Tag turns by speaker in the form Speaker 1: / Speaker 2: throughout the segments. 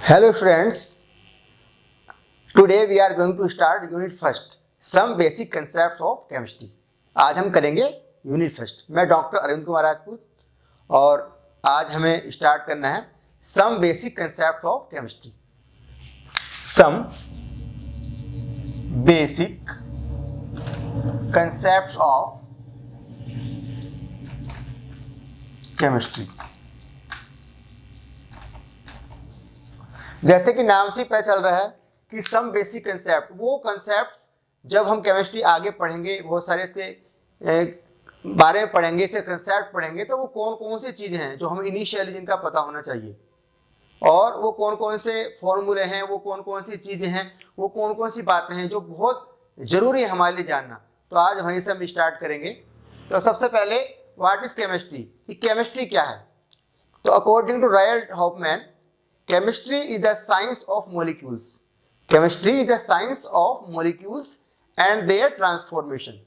Speaker 1: Hello friends, today we are going to start unit first, some basic concepts of chemistry. आज हम करेंगे unit first. मैं doctor Arvind Kumar Rajput और आज हमें स्टार्ट करना है some basic concept of chemistry. Some basic concept of chemistry. जैसे कि नाम से पता चल रहा है कि सम बेसिक कंसेप्ट, वो कंसेप्ट जब हम केमिस्ट्री आगे पढ़ेंगे, बहुत सारे इसके बारे में पढ़ेंगे, इसके कंसेप्ट पढ़ेंगे, तो वो कौन कौन सी चीज़ें हैं जो हमें इनिशियली जिनका पता होना चाहिए, और वो कौन कौन से फॉर्मूले हैं, वो कौन कौन सी चीज़ें हैं, वो कौन कौन सी बातें हैं जो बहुत ज़रूरी है हमारे लिए जानना। तो आज वहीं से हम स्टार्ट करेंगे। तो सबसे पहले व्हाट इज़ केमिस्ट्री, कि केमिस्ट्री क्या है। तो according to Royal Hoffman, chemistry is the science of molecules. Chemistry is the science of molecules and their transformation.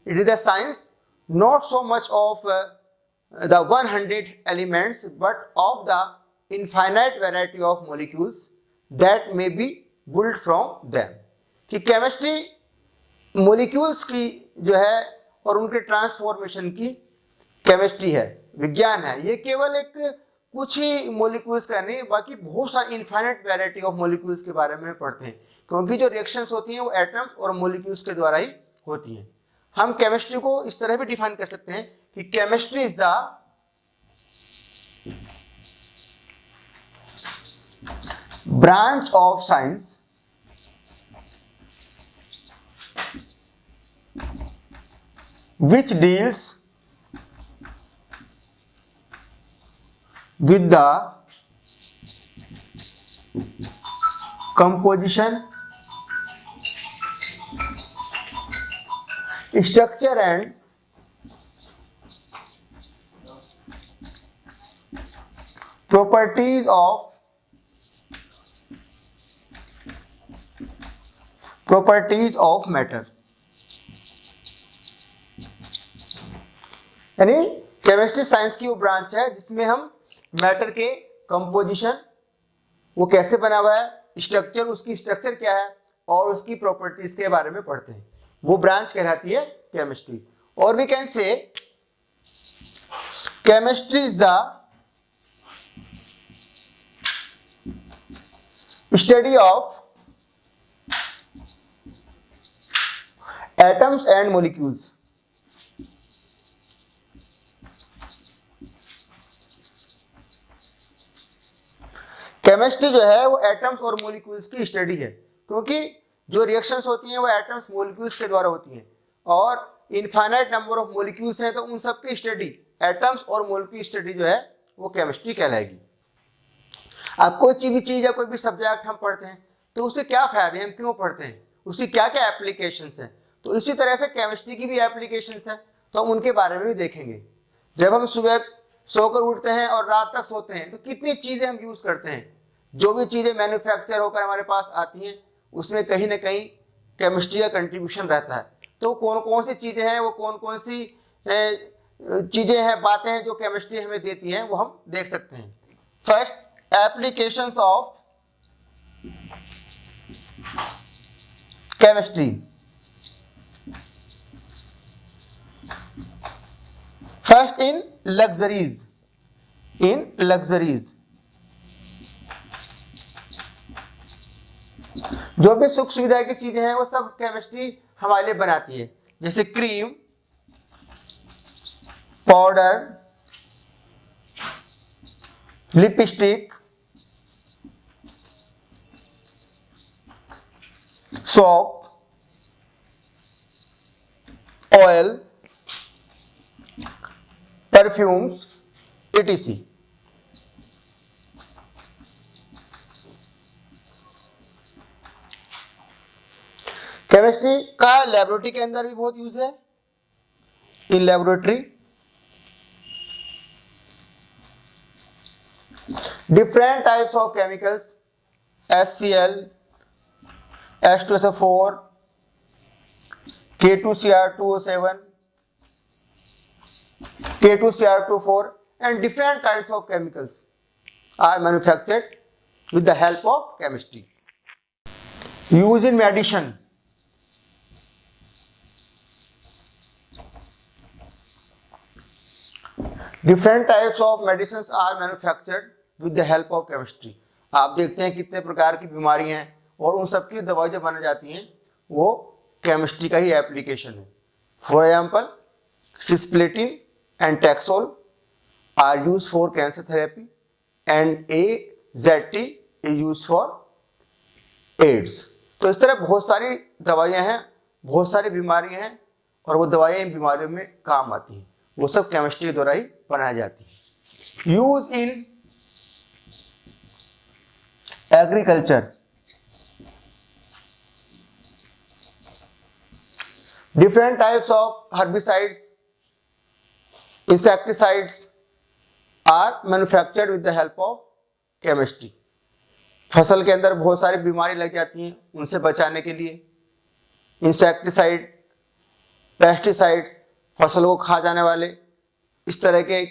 Speaker 1: It is the science not so much of the 100 elements but of the infinite variety of molecules that may be built from them. कि chemistry molecules की जो है और उनके transformation की chemistry है, विज्ञान है। ये केवल एक कुछ ही मॉलिक्यूल्स का नहीं, बाकी बहुत सारी इनफाइनाइट वैरायटी ऑफ मॉलिक्यूल्स के बारे में पढ़ते हैं, क्योंकि जो रिएक्शंस होती हैं वो एटम्स और मॉलिक्यूल्स के द्वारा ही होती हैं। हम केमिस्ट्री को इस तरह भी डिफाइन कर सकते हैं कि chemistry is the branch of science which deals with the composition, structure and properties of matter। यानी केमिस्ट्री साइंस की वो ब्रांच है जिसमें हम मैटर के कंपोजिशन, वो कैसे बना हुआ है, स्ट्रक्चर, उसकी स्ट्रक्चर क्या है और उसकी प्रॉपर्टीज के बारे में पढ़ते हैं। वो ब्रांच कहलाती है केमिस्ट्री। और we can say chemistry is the study of atoms and molecules. Chemistry जो है वो एटम्स और मॉलिक्यूल्स की स्टडी है, क्योंकि जो रिएक्शंस होती हैं वो एटम्स मॉलिक्यूल्स के द्वारा होती हैं, और इनफाइनाइट नंबर ऑफ मॉलिक्यूल्स हैं, तो उन सब की स्टडी, एटम्स और मॉलिक्यूल स्टडी जो है वो केमिस्ट्री कहलाएगी। अब कोई भी चीज़ या कोई भी सब्जेक्ट हम पढ़ते हैं तो उससे क्या फायदे हैं, हम क्यों पढ़ते हैं, उसकी क्या क्या एप्लीकेशंस हैं। तो इसी तरह से केमिस्ट्री की भी एप्लीकेशंस हैं, तो हम उनके बारे में भी देखेंगे। जब हम सुबह सोकर उठते हैं और रात तक सोते हैं तो कितनी चीज़ें हम यूज़ करते हैं। जो भी चीज़ें मैन्युफैक्चर होकर हमारे पास आती हैं उसमें कहीं ना कहीं केमिस्ट्री का कंट्रीब्यूशन रहता है। तो कौन कौन सी चीज़ें हैं, वो कौन कौन सी चीज़ें हैं, बातें हैं जो केमिस्ट्री हमें देती हैं, वो हम देख सकते हैं। First, applications of chemistry. First, in luxuries. जो भी सुख सुविधा की चीजें हैं वो सब केमिस्ट्री हमारे लिए बनाती है, जैसे cream, powder, lipstick, soap, oil, perfumes, etc। Chemistry का लेबोरेटरी के अंदर भी बहुत यूज है। In laboratory different types of chemicals, HCl, H2SO4, K2Cr2O7, K2Cr24 and different kinds of chemicals are manufactured with the help of chemistry. Use in medicine. Different types of medicines are manufactured with the help of chemistry. आप देखते हैं कितने प्रकार की बीमारियां हैं और उन सब की दवाई जो बनाई जाती हैं वो केमिस्ट्री का ही एप्लीकेशन है. For example, cisplatin and taxol are use for cancer therapy and AZT is use for AIDS. तो इस तरह बहुत सारी दवाइयां हैं, बहुत सारी बीमारियां हैं और वो दवाइयां इन बीमारियों में काम आती हैं. वो सब केमिस्ट्री के द्वारा ही बनाई जाती है. Use in agriculture. Different types of herbicides, insecticides are manufactured with the help of chemistry. फसल के अंदर बहुत सारी बीमारी लग जाती हैं, उनसे बचाने के लिए इंसेक्टिसाइड, पेस्टिसाइड्स, फसलों को खा जाने वाले इस तरह के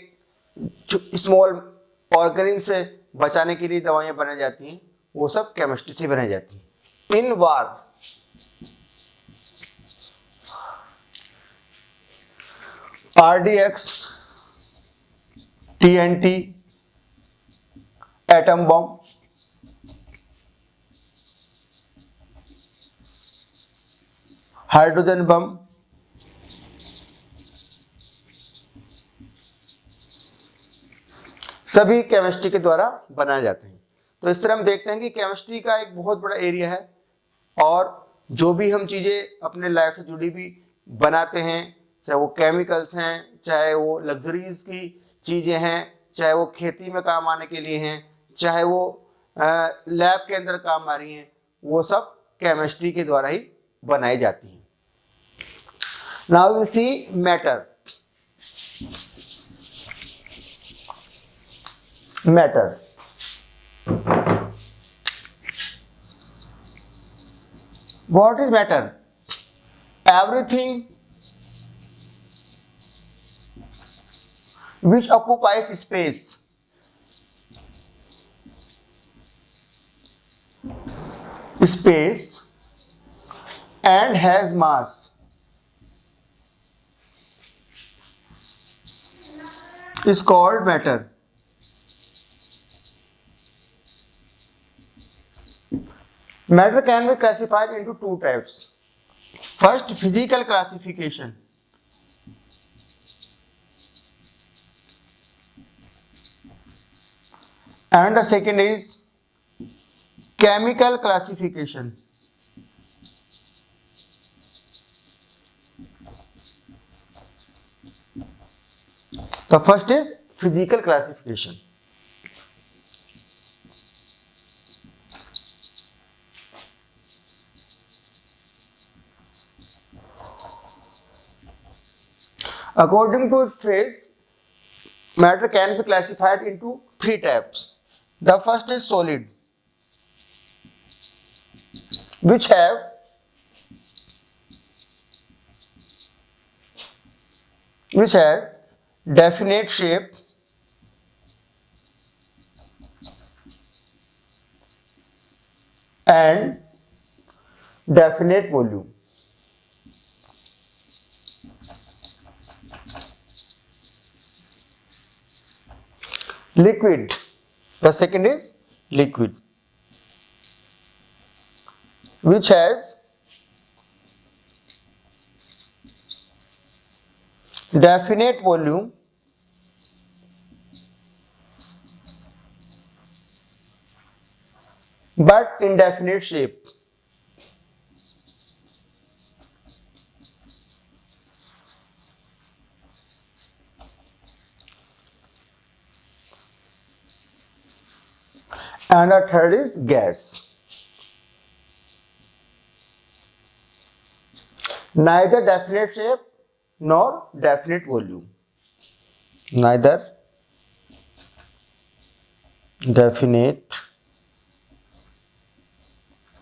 Speaker 1: स्मॉल ऑर्गेनिज्म से बचाने के लिए दवाइयां बनाई जाती हैं. वो सब केमिस्ट्री से बनाई जाती हैं. इन वार, RDX, TNT, atom bomb, hydrogen bomb, सभी केमिस्ट्री के द्वारा बनाए जाते हैं. तो इस तरह हम देखते हैं कि केमिस्ट्री का एक बहुत बड़ा एरिया है और जो भी हम चीज़ें अपने लाइफ से जुड़ी भी बनाते हैं, चाहे वो केमिकल्स हैं, चाहे वो लग्जरीज की चीज़ें हैं, चाहे वो खेती में काम आने के लिए हैं, चाहे वो लैब के अंदर काम आ रही हैं, वो सब केमिस्ट्री के द्वारा ही बनाई जाती हैं. Now will see matter. Matter. What is matter? Everything which occupies space, and has mass is called matter. Matter can be classified into two types. First, physical classification. And the second is chemical classification. The first is physical classification. According to its phase, matter can be classified into three types. The first is solid, which have definite shape and definite volume. Liquid. The second is liquid, which has definite volume but indefinite shape. And the third is gas. Neither definite shape nor definite volume. Neither definite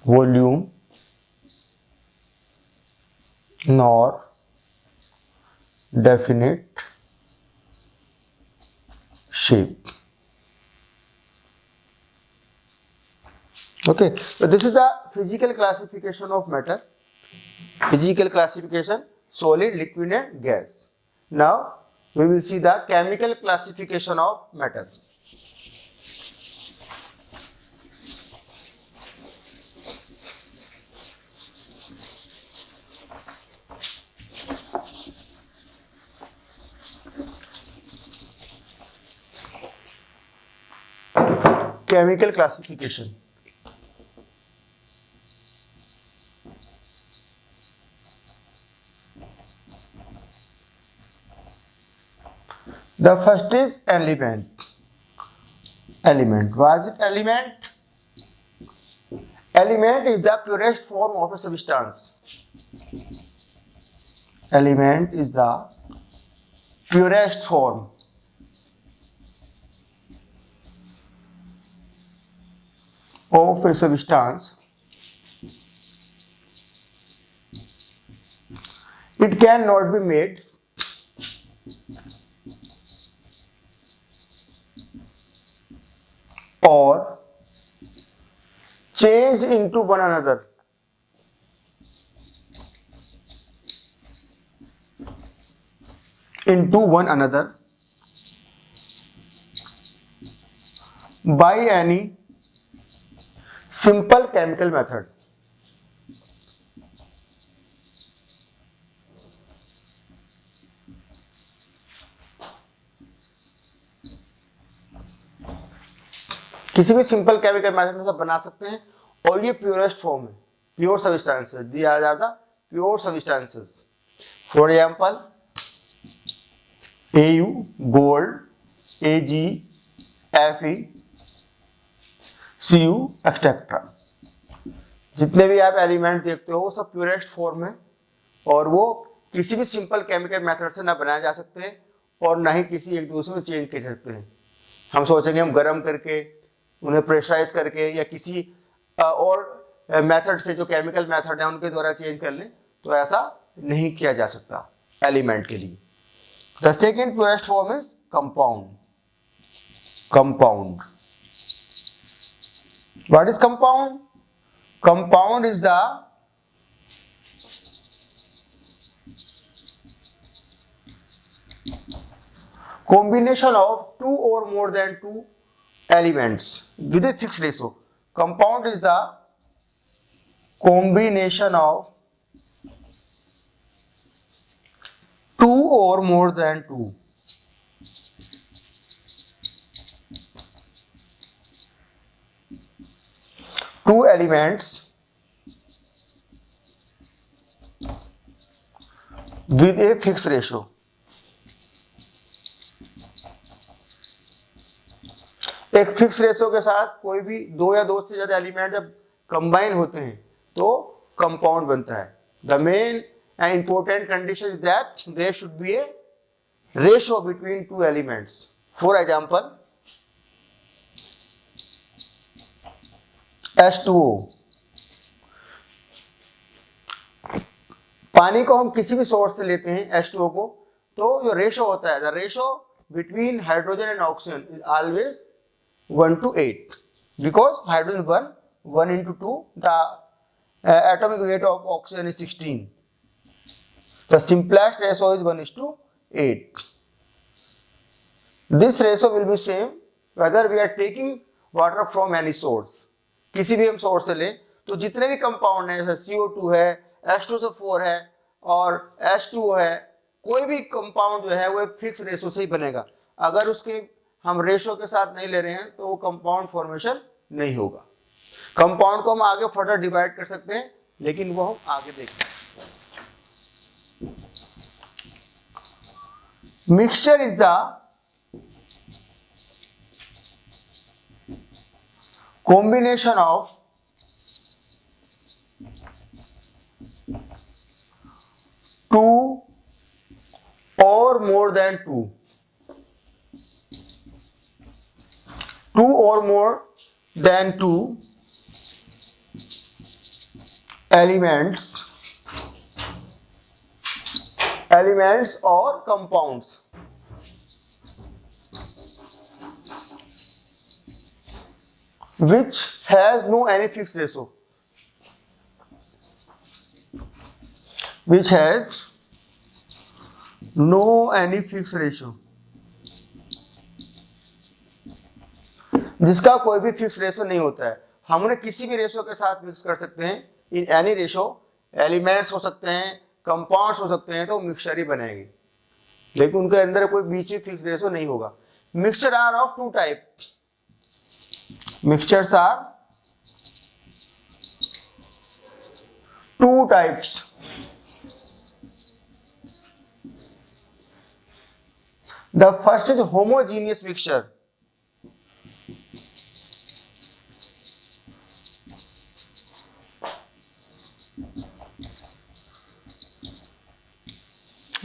Speaker 1: volume nor definite shape. Okay, so this is the physical classification of matter. Physical classification: solid, liquid and gas. Now we will see the chemical classification of matter. Chemical classification. The first is element. Element. What is it? Element? Element is the purest form of a substance. Element is the purest form of a substance. It cannot be made or changed into one another. Into one another by any simple chemical method. किसी भी simple chemical method में सब बना सकते हैं और ये purest form है, प्योर सब्सटेंसेस दिया जाता, pure substances. For example AU gold, AG Fe, Cu etcetera. जितने भी आप एलिमेंट देखते हो वो सब प्योरेस्ट फॉर्म है और वो किसी भी सिंपल केमिकल मेथड से ना बनाए जा सकते हैं और ना ही किसी एक दूसरे में चेंज कर सकते हैं. हम सोचेंगे हम गर्म करके उन्हें प्रेशराइज करके या किसी और मेथड से जो केमिकल मेथड है उनके द्वारा चेंज कर लें, तो ऐसा नहीं किया जा सकता एलिमेंट के लिए. The second purest form is compound. Compound. What is compound? Compound is the combination of two or more than two elements with a fixed ratio. Compound is the combination of two or more than two elements with a fixed ratio. एक fix ratio के साथ कोई भी दो या दो से ज्यादा एलिमेंट जब कंबाइन होते हैं तो कंपाउंड बनता है. The main and important condition is that there should be a ratio between two elements. For example H2O. पानी को हम किसी भी सोर्स से लेते हैं H2O को, तो जो रेशो होता है, the ratio between hydrogen and oxygen is always 1:8 because hydrogen 1 into 2, the atomic weight of oxygen is 16. The simplest ratio is 1:8. This ratio will be same whether we are taking water from any source. किसी भी हम source से लें तो जितने भी compound है, जैसे CO2 है, H2SO4 है और H2O है, कोई भी कंपाउंड जो है वो एक फिक्स रेशो से ही बनेगा. अगर उसके हम रेशो के साथ नहीं ले रहे हैं तो वो कंपाउंड फॉर्मेशन नहीं होगा. कंपाउंड को हम आगे फर्दर डिवाइड कर सकते हैं लेकिन वो हम आगे देखते हैं. Mixture is the combination of two और more than two. Two or more than two elements or compounds. which has no any fixed ratio, which has no any fixed ratio, जिसका कोई भी फिक्स रेशो नहीं होता है। हम उन्हें किसी भी रेशो के साथ मिक्स कर सकते हैं, इन एनी रेशो, एलिमेंट्स हो सकते हैं, कंपाउंड्स हो सकते हैं, तो मिक्सचर ही बनाएंगे, लेकिन उनके अंदर कोई बीच में फिक्स रेशो नहीं होगा। Mixture are of two type, mixtures are two types, the first is homogeneous mixture,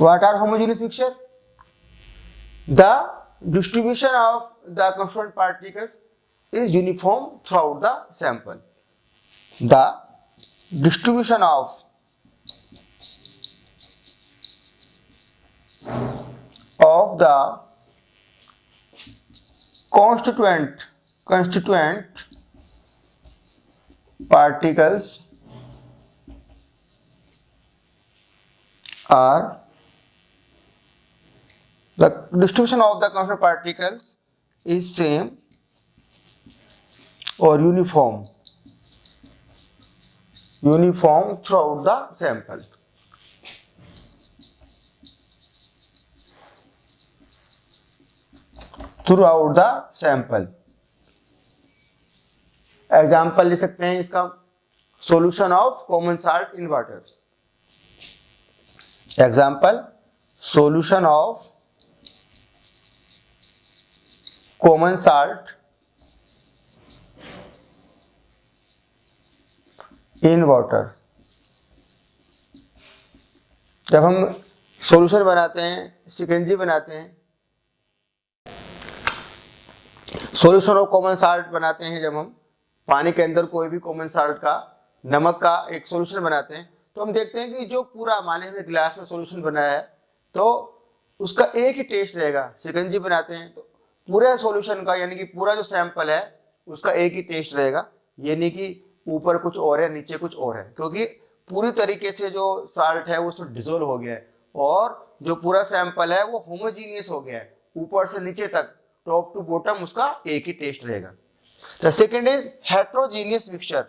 Speaker 1: what are homogeneous mixture? The distribution of the constituent particles is uniform throughout the sample. The distribution of the constituent particles are the distribution of the constituent particles is same or uniform throughout the sample. Throughout the sample. Example ले सकते हैं इसका, solution of common salt in water. Example, solution of common salt in water. जब हम solution बनाते हैं, शिकंजी बनाते हैं, सॉल्यूशन ऑफ कॉमन साल्ट बनाते हैं, जब हम पानी के अंदर कोई भी कॉमन साल्ट का, नमक का एक सॉल्यूशन बनाते हैं, तो हम देखते हैं कि जो पूरा, माने हमने ग्लास में सॉल्यूशन बनाया है तो उसका एक ही टेस्ट रहेगा। शिकंजी बनाते हैं तो पूरे सॉल्यूशन का, यानी कि पूरा जो सैंपल है उसका एक ही टेस्ट रहेगा, ये नहीं कि ऊपर कुछ और है नीचे कुछ और है, क्योंकि पूरी तरीके से जो साल्ट है वो उसमें डिसोल्व हो गया है और जो पूरा सैंपल है वो होमोजीनियस हो गया है, ऊपर से नीचे तक, टॉप टू बॉटम उसका एक ही टेस्ट रहेगा। The second is heterogeneous mixture.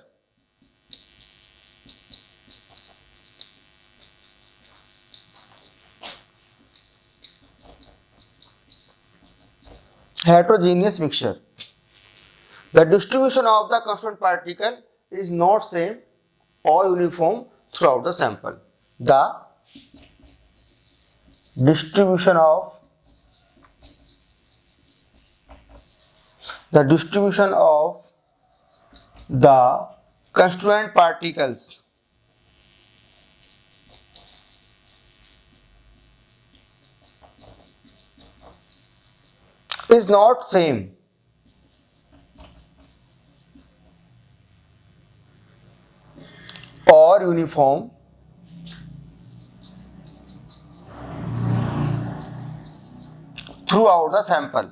Speaker 1: Heterogeneous mixture. The distribution of the constituent particle is not same or uniform throughout the sample. The distribution of the constituent particles is not same or uniform throughout the sample.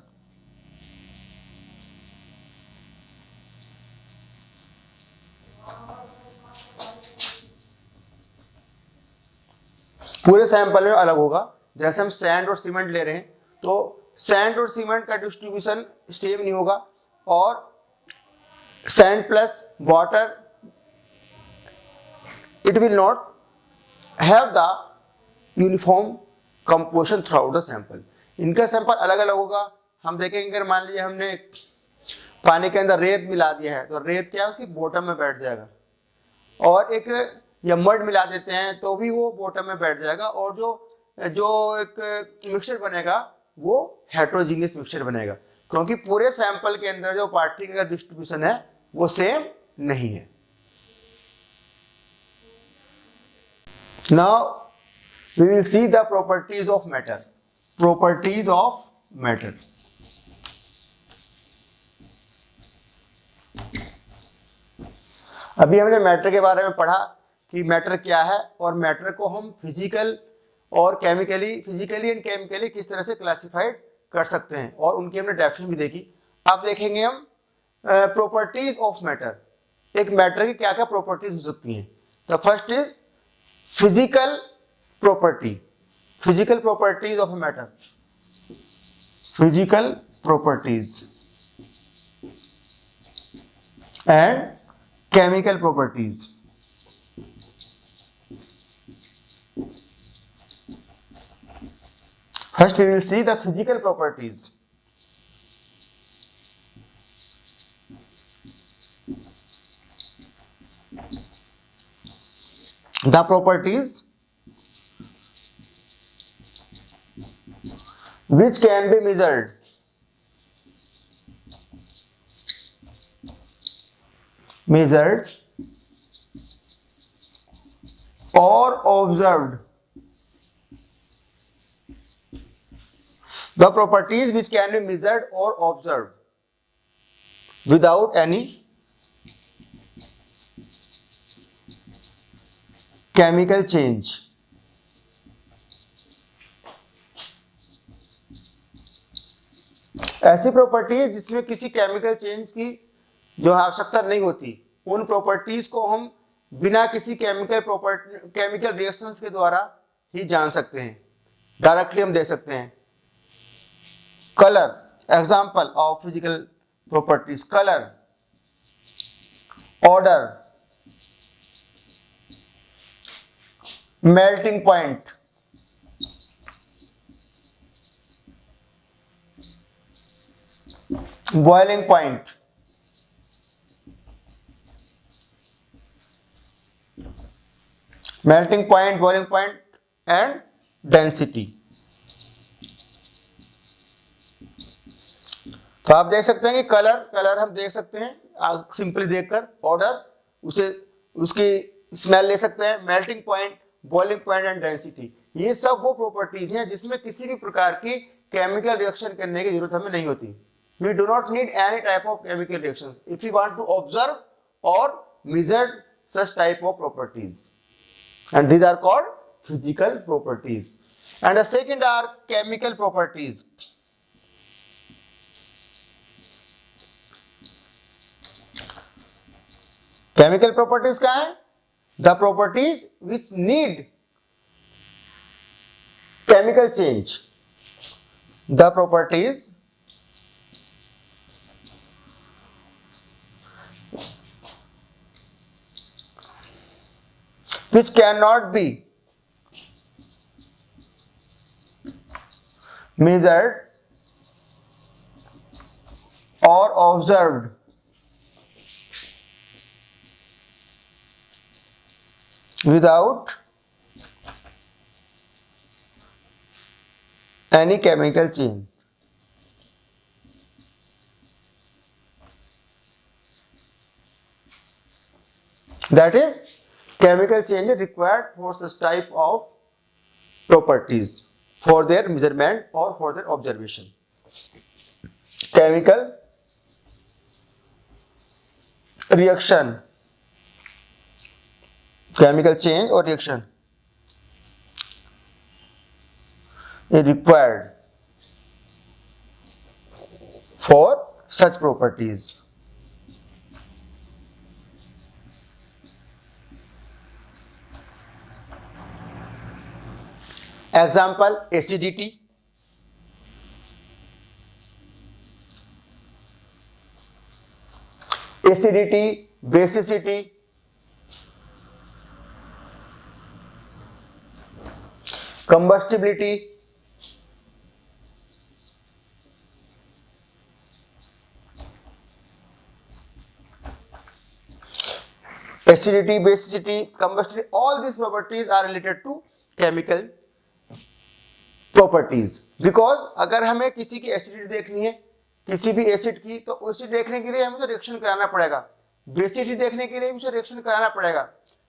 Speaker 1: पूरे sample में अलग होगा। जैसे हम sand और cement ले रहे हैं तो सैंड और सीमेंट का डिस्ट्रीब्यूशन सेम नहीं होगा, और sand plus water it will not have the uniform composition through out the sample. इनका सैंपल अलग अलग होगा। हम देखेंगे अगर मान लीजिए हमने पानी के अंदर रेत मिला दिया है तो रेत क्या है उसकी बॉटम में बैठ जाएगा, और एक या मड मिला देते हैं तो भी वो बॉटम में बैठ जाएगा, और जो एक मिक्सचर बनेगा वो हेट्रोजीनियस मिक्सचर बनेगा, क्योंकि पूरे सैंपल के अंदर जो पार्टिकल का डिस्ट्रीब्यूशन है वो सेम नहीं है। Now we will see the properties of matter. Properties of matter. अभी हमने मैटर के बारे में पढ़ा कि मैटर क्या है, और मैटर को हम फिजिकल और फिजिकली एंड केमिकली किस तरह से क्लासिफाइड कर सकते हैं, और उनकी हमने डेफिनेशन भी देखी। अब देखेंगे हम प्रॉपर्टीज ऑफ मैटर, एक मैटर की क्या क्या प्रॉपर्टीज हो सकती हैं। The first is physical property, physical properties of matter, physical properties and chemical properties. First we will see the physical properties. The properties which can be measured, or observed, the properties which can be measured or observed without any chemical change, ऐसी property जिसमें किसी chemical change की जो आवश्यकता नहीं होती, उन properties को हम बिना किसी केमिकल रिएक्शंस के द्वारा ही जान सकते हैं, डायरेक्टली हम दे सकते हैं। Colour, example of physical properties, colour, order, melting point, boiling point, melting point, boiling point and density. तो आप देख सकते हैं कि कलर हम देख सकते हैं सिंपली देखकर, ऑर्डर उसे उसकी स्मेल ले सकते हैं, melting point, boiling point and density, ये सब वो प्रॉपर्टीज हैं जिसमें किसी भी प्रकार की केमिकल रिएक्शन करने की जरूरत हमें नहीं होती। We do not need any type of chemical reactions if we want to observe or measure such type of properties, and these are called physical properties. And the second are chemical properties. Chemical properties क्या है? The properties which need chemical change. The properties which cannot be measured or observed without any chemical change. That is, chemical change is required for such type of properties for their measurement or for their observation. Chemical reaction, chemical change or reaction is required for such properties. Example, acidity, basicity, combustibility, acidity, basicity, combustibility, all these properties are related to chemical properties. Because अगर हमें किसी की acidity देखनी है, किसी भी acid की, तो उसे देखने के लिए हमें तो रिएक्शन कराना पड़ेगा, बेसिसिटी देखने के लिए भी उसे रिएक्शन कराना पड़ेगा,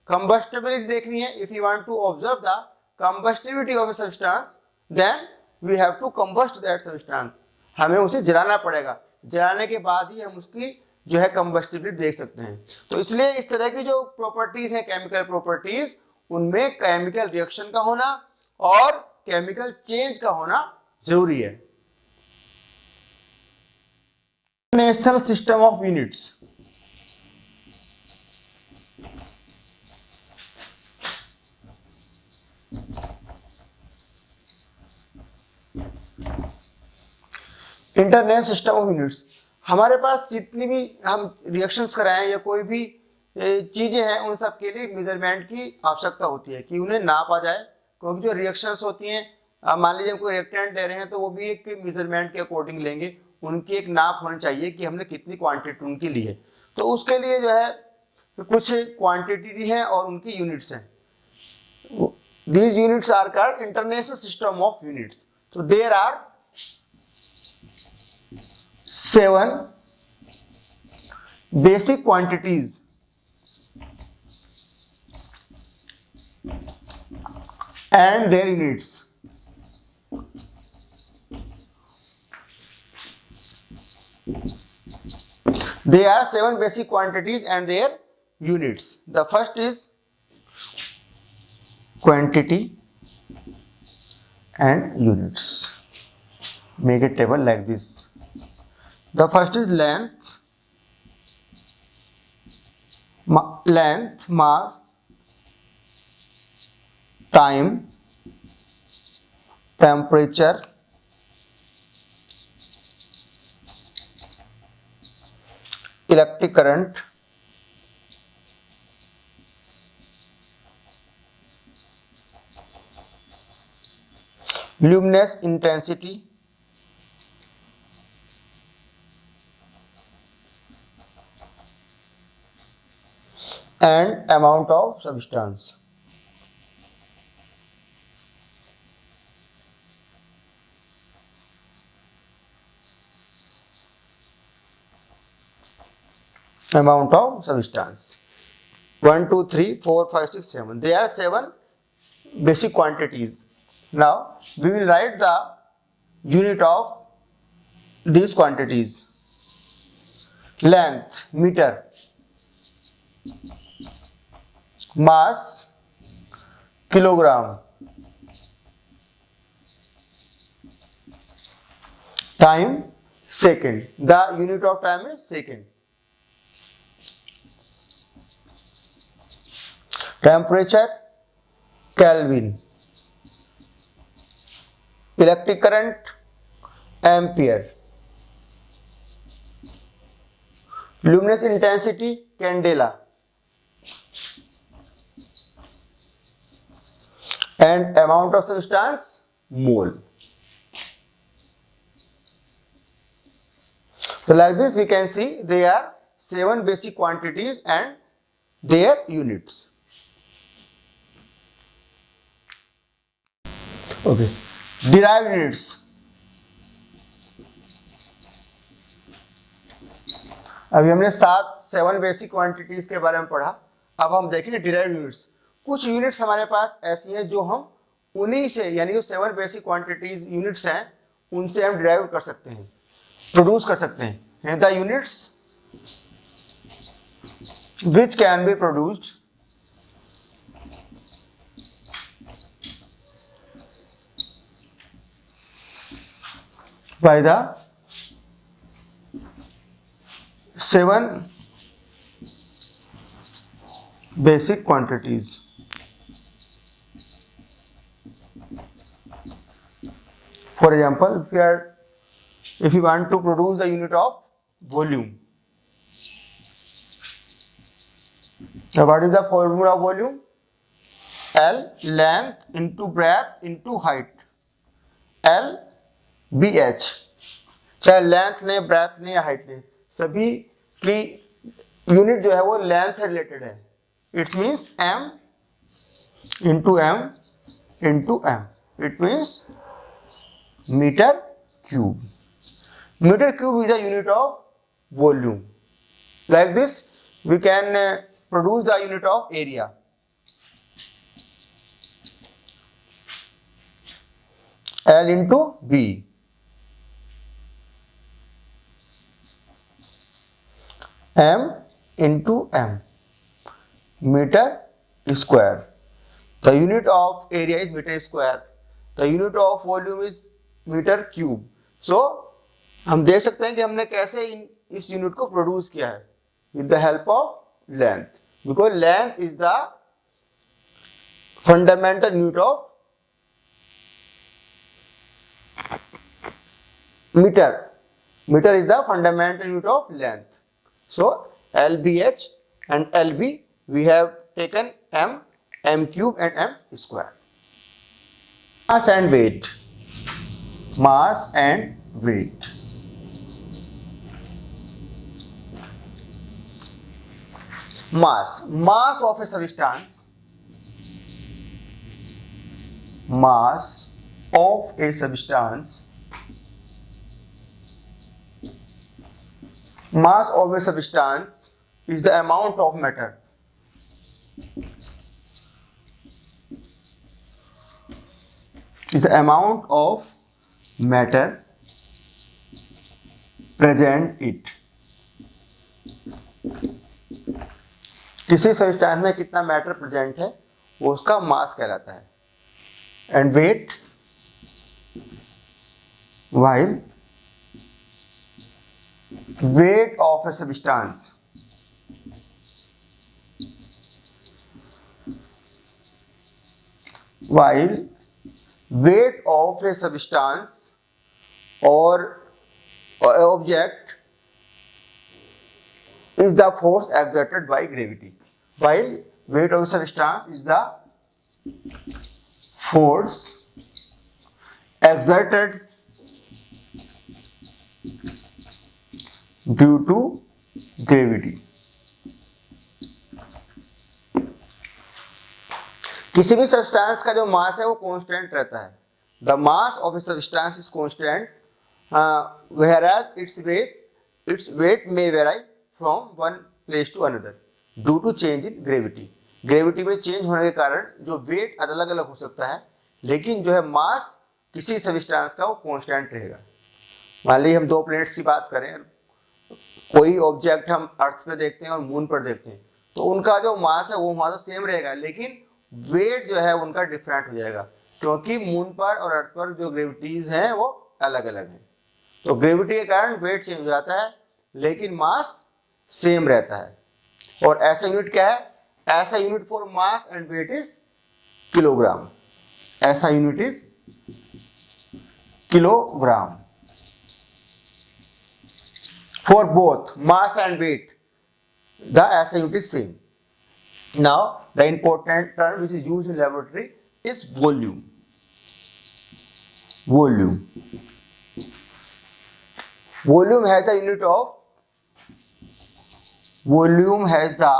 Speaker 1: कंबस्टिबिलिटी देखनी है, if you want to observe the combustibility of a substance then we have to combust that substance, हमें उसे जलाना पड़ेगा, जलाने के बाद ही हम उसकी जो है कंबस्टिबिलिटी देख सकते हैं। तो इसलिए इस तरह की जो प्रॉपर्टीज हैं केमिकल प्रॉपर्टीज, उनमें केमिकल रिएक्शन का होना और केमिकल चेंज का होना जरूरी है। National system of units. International system of units, हमारे पास जितनी भी हम रिएक्शंस कराएं या कोई भी चीजें हैं, उन सब के लिए मेजरमेंट की आवश्यकता होती है कि उन्हें नापा जाए, क्योंकि जो रिएक्शंस होती हैं, मान लीजिए हम कोई रिएक्टेंट ले रहे हैं तो वो भी एक मेजरमेंट के अकॉर्डिंग लेंगे, उनकी एक नाप होनी चाहिए कि हमने कितनी क्वांटिटी उनकी ली है। तो उसके लिए जो है कुछ क्वांटिटी है और उनकी यूनिट्स हैं। These units are called international system of units. तो there are 7 basic quantities and their units. They are 7 basic quantities and their units. The first is quantity and units. Make a table like this. The first is length, mass, time, temperature, electric current, luminous intensity, and amount of substance. Amount of substance. 1, 2, 3, 4, 5, 6, 7. They are 7 basic quantities. Now we will write the unit of these quantities. Length, meter. Mass, kilogram. Time, second. The unit of time is second. Temperature, Kelvin. Electric current, ampere. Luminous intensity, candela. And amount of substance, mole. So like this we can see there are 7 basic quantities and their units. Okay, derived units. अभी हमने 7 basic quantities के बारे में पढ़ा। अब हम देखेंगे derived units. कुछ यूनिट्स हमारे पास ऐसी हैं जो हम उन्हीं से, यानी जो 7 बेसिक क्वांटिटीज यूनिट्स हैं, उनसे हम डिराइव कर सकते हैं, प्रोड्यूस कर सकते हैं। The units which can be produced by the 7 basic quantities. For example, if you want to produce the unit of volume, now what is the formula of volume? L, length into breadth into height. L BH, चाहे length ने, breath ने या height ने, सभी की unit जो है वो लेंथ से रिलेटेड है। It means m into m into m, it means metre cube. Metre cube is the unit of volume. Like this we can produce the unit of area. L into B, m into m, meter square. The unit of area is meter square. The unit of volume is meter cube. So हम देख सकते हैं कि हमने कैसे इन इस unit को produce किया है with the help of length, because length is the fundamental unit of meter. Meter is the fundamental unit of length. So LBH and LB we have taken m, m cube and m square. Mass and weight. Mass and weight. Mass. Mass of a substance. Mass of a substance. Mass of a substance is the amount of matter present it. किसी substance में कितना matter present है वो उसका mass कहलाता है. And weight, while weight of a substance or object is the force exerted by gravity. While weight of a substance is the force exerted due to gravity. किसी भी substance का जो मास है वो कांस्टेंट रहता है. The mass of a substance is constant whereas its weight may vary from one place to another due to change in gravity. Gravity में change होने के कारण जो वेट अलग अलग हो सकता है, लेकिन जो है मास किसी सब्सटेंस का वो कांस्टेंट रहेगा. मान लीजिए हम दो प्लेनेट्स की बात करें, कोई ऑब्जेक्ट हम अर्थ पे देखते हैं और मून पर देखते हैं, तो उनका जो मास है वो मास सेम रहेगा, लेकिन वेट जो है उनका डिफरेंट हो जाएगा, क्योंकि मून पर और अर्थ पर जो ग्रेविटीज हैं वो अलग अलग हैं. तो ग्रेविटी के कारण वेट चेंज हो जाता है, लेकिन मास सेम रहता है. और ऐसा यूनिट क्या है? SI unit for mass and weight is kilogram. SI unit is kilogram. For both mass and weight, the SI unit is same. Now, the important term which is used in laboratory is volume. Volume. Volume has the unit of. Volume has the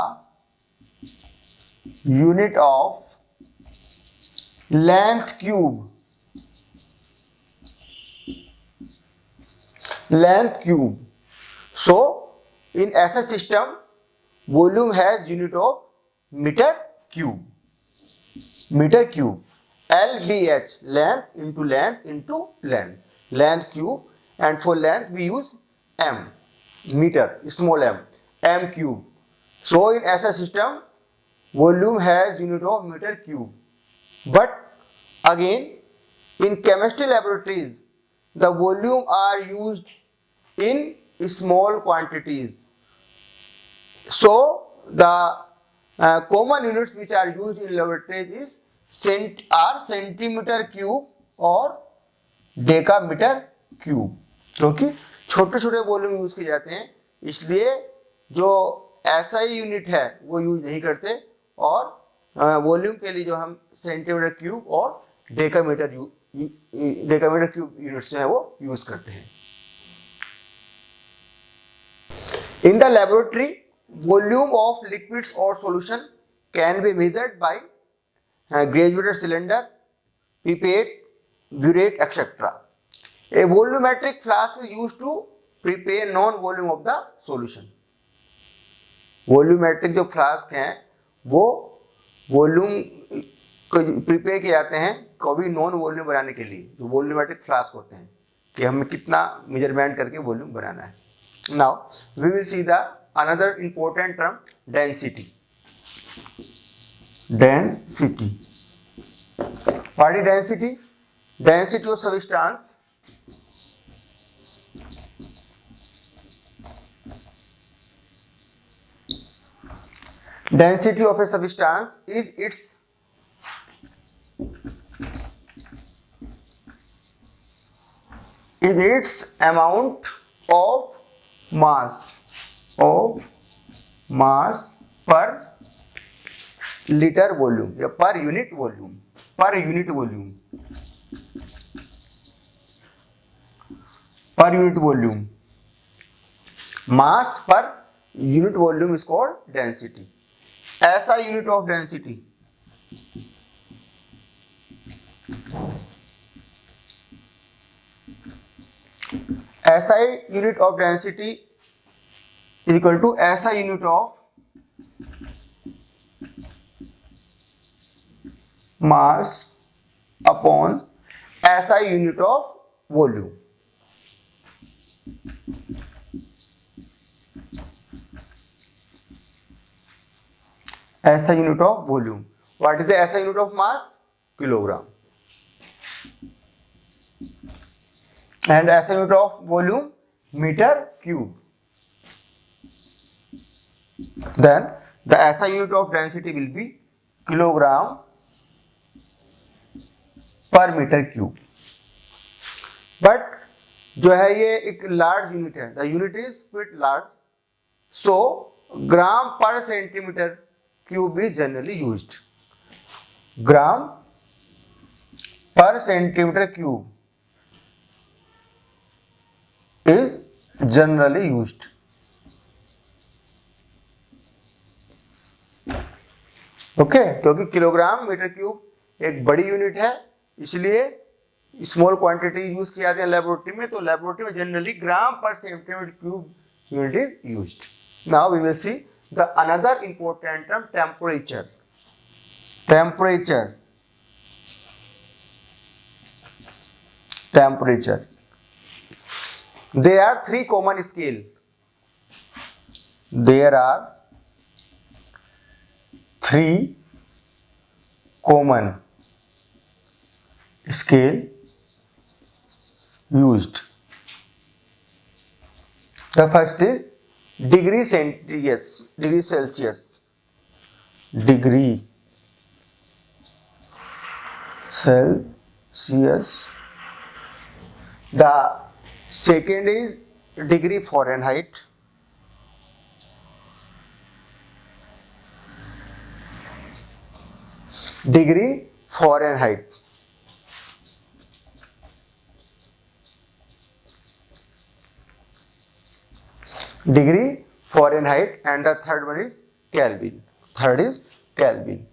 Speaker 1: unit of length cube. Length cube. So, in SI system, volume has unit of meter cube. Meter cube. LBH, length into length into length. Length cube, and for length we use m, meter, small m, m cube. So, in SI system, volume has unit of meter cube. But again, in chemistry laboratories, the volume are used in small quantities. So the common units which are used in laboratories is centimeter cube or decameter cube. क्योंकि छोटे छोटे volume use किए जाते हैं, इसलिए जो ऐसा ही unit है वो यूज नहीं करते, और वॉल्यूम के लिए जो हम सेंटीमीटर क्यूब और डेकामीटर क्यूब यूनिट्स जो है वो यूज करते हैं. In the laboratory, volume of liquids or solution can be measured by graduated cylinder, pipette, burette, etc. A volumetric flask is used to prepare known volume of the solution. Volumetric जो flask हैं वो volume को prepare किए जाते हैं कभी non volume बनाने के लिए, जो वॉल्यूमेट्रिक फ्लास्क होते हैं कि हमें कितना मेजरमेंट करके वॉल्यूम बनाना है. Now we will see the another important term, density. Density. What is density? Density of substance Density of a substance is its amount of mass per liter volume या per unit volume mass per unit volume is called density. ऐसा unit of density is equal to ऐसा unit of mass upon ऐसा unit of volume. ऐसा unit of volume. What is the ऐसा unit of mass? Kilogram. And ऐसा unit of volume? Meter cube. Then the ऐसा unit of density will be kilogram per meter cube. But जो है ये एक large unit है. The unit is quite large. So gram per centimeter cube is generally used. Gram per centimeter cube is generally used. Okay क्योंकि kilogram metre cube एक बड़ी unit है, इसलिए स्मॉल क्वांटिटी यूज किया जाता है लेबोरेटरी में. तो लेबोरेटरी में जनरली ग्राम पर centimetre cube unit is used. Now we will see the another important term temperature. There are three common scale. There are three common scale used. The first is degree Celsius. The second is degree Fahrenheit. Degree Fahrenheit. And the third one is Kelvin. Kelvin.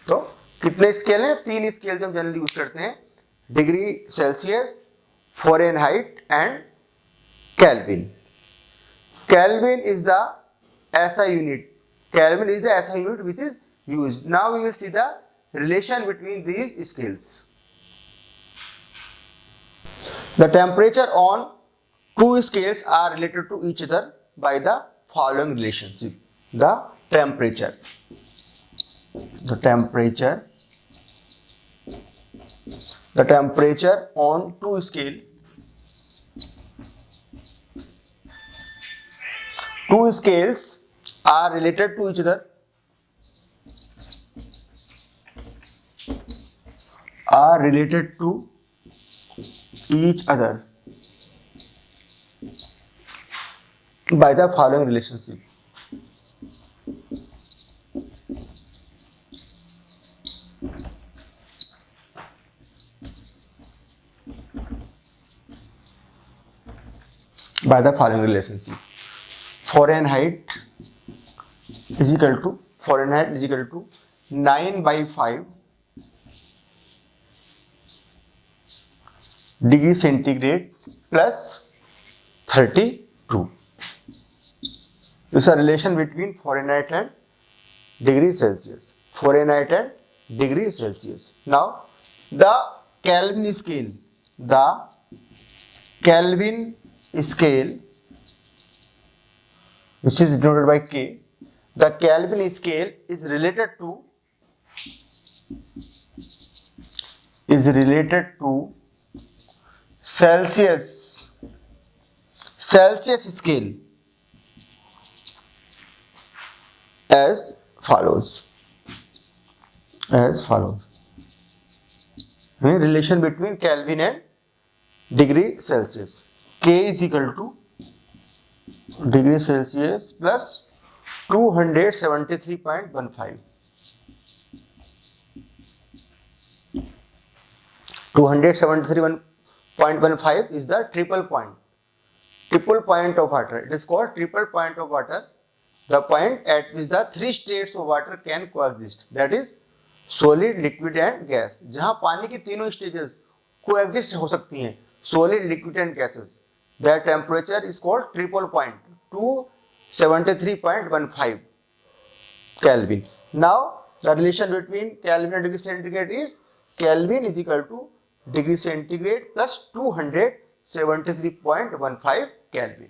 Speaker 1: तो कितने scale हैं? 3 scale जो हम generally use करते हैं, degree Celsius, Fahrenheit and kelvin. Kelvin is the SI unit. Kelvin is the SI unit which is used. Now we will see the relation between these scales. The temperature on two scales are related to each other by the following relationship. The temperature on two scales. Two scales are related to each other by the following relationship. Fahrenheit is equal to 9/5 degree centigrade plus 32. This is a relation between Fahrenheit and degree Celsius. Now the Kelvin scale which is denoted by K. The Kelvin scale is related to Celsius Celsius scale as follows. Relation between Kelvin and degree Celsius. K is equal to degree Celsius plus 273.15. 273.15 is the triple point of water. It is called triple point of water. The point at which the three states of water can coexist. That is solid, liquid and gas. जहाँ पानी की तीनों stages coexist हो सकती हैं, solid, liquid and gases. The temperature is called triple point, 273.15 Kelvin. Now the relation between Kelvin and degree centigrade is Kelvin is equal to degree centigrade plus 273.15 Kelvin.